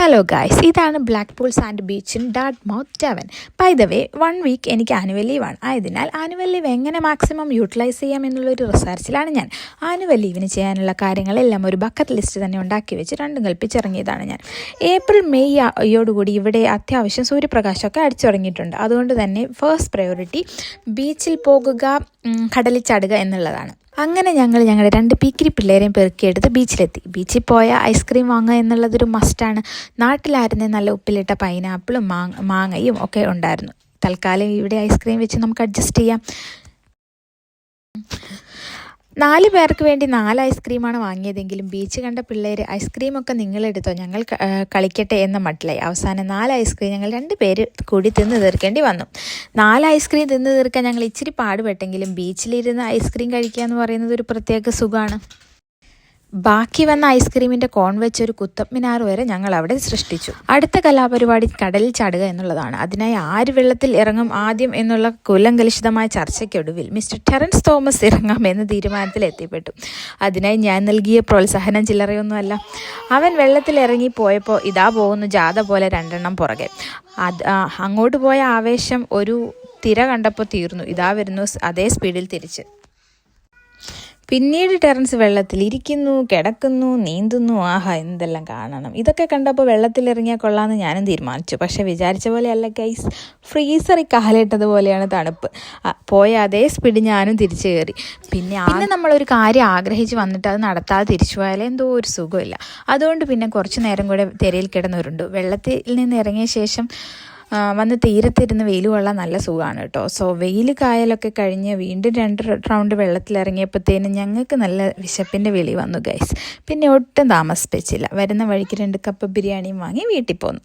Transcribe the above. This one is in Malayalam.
ഹലോ ഗായ്സ്, ഇതാണ് black pool sand beach in Dartmouth Devon. By the way 1 week എനിക്ക് ആനുവൽ ലീവാണ്. ആയതിനാൽ ആനുവൽ ലീവ് എങ്ങനെ മാക്സിമം യൂട്ടിലൈസ് ചെയ്യാം എന്നുള്ളൊരു റിസർച്ചിലാണ് ഞാൻ. ആനുവൽ ലീവിന് ചെയ്യാനുള്ള കാര്യങ്ങളെല്ലാം ഒരു ബക്കറ്റ് ലിസ്റ്റ് തന്നെ ഉണ്ടാക്കി വെച്ച് രണ്ടും കൽപ്പിച്ചിറങ്ങിയതാണ് ഞാൻ. ഏപ്രിൽ മെയ്യോടുകൂടി ഇവിടെ അത്യാവശ്യം സൂര്യപ്രകാശമൊക്കെ അടിച്ചിറങ്ങിയിട്ടുണ്ട്. അതുകൊണ്ട് തന്നെ ഫസ്റ്റ് പ്രയോറിറ്റി ബീച്ചിൽ പോകുക, കടലിൽ ചാടുക എന്നുള്ളതാണ്. അങ്ങനെ ഞങ്ങൾ ഞങ്ങളുടെ 2 പീക്കിരി പിള്ളേരെയും പെറുക്കിയെടുത്ത് ബീച്ചിലെത്തി. ബീച്ചിൽ പോയ ഐസ്ക്രീം വാങ്ങുക എന്നുള്ളതൊരു മസ്റ്റാണ്. നാട്ടിലായിരുന്നേ നല്ല ഉപ്പിലിട്ട പൈനാപ്പിളും മാങ്ങയും ഒക്കെ ഉണ്ടായിരുന്നു. തൽക്കാലം ഇവിടെ ഐസ്ക്രീം വെച്ച് നമുക്ക് അഡ്ജസ്റ്റ് ചെയ്യാം. 4 പേർക്ക് വേണ്ടി 4 ഐസ്ക്രീമാണ് വാങ്ങിയതെങ്കിലും ബീച്ച് കണ്ട പിള്ളേർ ഐസ്ക്രീമൊക്കെ നിങ്ങളെടുത്തോ, ഞങ്ങൾ കളിക്കട്ടെ എന്ന മട്ടിലായി. അവസാനം 4 ഐസ്ക്രീം ഞങ്ങൾ 2 പേര് കൂടി തിന്ന് തീർക്കേണ്ടി വന്നു. 4 ഐസ്ക്രീം തിന്ന് തീർക്കാൻ ഞങ്ങൾ ഇച്ചിരി പാടുപെട്ടെങ്കിലും ബീച്ചിലിരുന്ന് ഐസ്ക്രീം കഴിക്കുക എന്ന് പറയുന്നത് ഒരു പ്രത്യേക സുഖമാണ്. ബാക്കി വന്ന ഐസ്ക്രീമിൻ്റെ കോൺ വെച്ചൊരു കുത്തബ് മിനാർ വരെ ഞങ്ങൾ അവിടെ സൃഷ്ടിച്ചു. അടുത്ത കലാപരിപാടി കടലിൽ ചാടുക എന്നുള്ളതാണ്. അതിനായി ആര് വെള്ളത്തിൽ ഇറങ്ങും ആദ്യം എന്നുള്ള കുലങ്കലുഷിതമായ ചർച്ചയ്ക്കൊടുവിൽ മിസ്റ്റർ ടെറൻസ് തോമസ് ഇറങ്ങാം എന്ന തീരുമാനത്തിൽ എത്തിപ്പെട്ടു. അതിനായി ഞാൻ നൽകിയ പ്രോത്സാഹനം ചില്ലറയൊന്നുമല്ല. അവൻ വെള്ളത്തിൽ ഇറങ്ങി പോയപ്പോൾ ഇതാ പോകുന്നു ജാഥ പോലെ 2 എണ്ണം പുറകെ. അങ്ങോട്ട് പോയ ആവേശം ഒരു തിര കണ്ടപ്പോൾ തീർന്നു. ഇതാ വരുന്നു അതേ സ്പീഡിൽ തിരിച്ച്. പിന്നീട് ടെറൻസ് വെള്ളത്തിൽ ഇരിക്കുന്നു, കിടക്കുന്നു, നീന്തുന്നു. ആഹാ, എന്തെല്ലാം കാണണം! ഇതൊക്കെ കണ്ടപ്പോൾ വെള്ളത്തിലിറങ്ങിയാൽ കൊള്ളാമെന്ന് ഞാനും തീരുമാനിച്ചു. പക്ഷെ വിചാരിച്ച പോലെയല്ല ഗൈസ്. ഫ്രീസറിൽ കാലിട്ടതുപോലെയാണ് തണുപ്പ്. പോയ അതേ സ്പീഡ് ഞാനും തിരിച്ചു കയറി. പിന്നെ നമ്മളൊരു കാര്യം ആഗ്രഹിച്ച് വന്നിട്ട് അത് നടത്താതെ തിരിച്ചു പോയാലേ എന്തോ ഒരു സുഖമില്ല. അതുകൊണ്ട് പിന്നെ കുറച്ച് നേരം കൂടെ തിരയിൽ കിടന്നുരുണ്ടു. വെള്ളത്തിൽ നിന്ന് ഇറങ്ങിയ ശേഷം വന്ന് തീരത്തിരുന്ന് വെയിൽ കൊള്ളാൻ നല്ല സുഖമാണ് കേട്ടോ. സോ വെയിൽ കായലൊക്കെ കഴിഞ്ഞ് വീണ്ടും 2 റൗണ്ട് വെള്ളത്തിലിറങ്ങിയപ്പോഴത്തേനും ഞങ്ങൾക്ക് നല്ല വിശപ്പിൻ്റെ വിളി വന്നു ഗൈസ്. പിന്നെ ഒട്ടും താമസിപ്പിച്ചില്ല. വരുന്ന വഴിക്ക് 2 കപ്പ് ബിരിയാണിയും വാങ്ങി വീട്ടിൽ പോന്നു.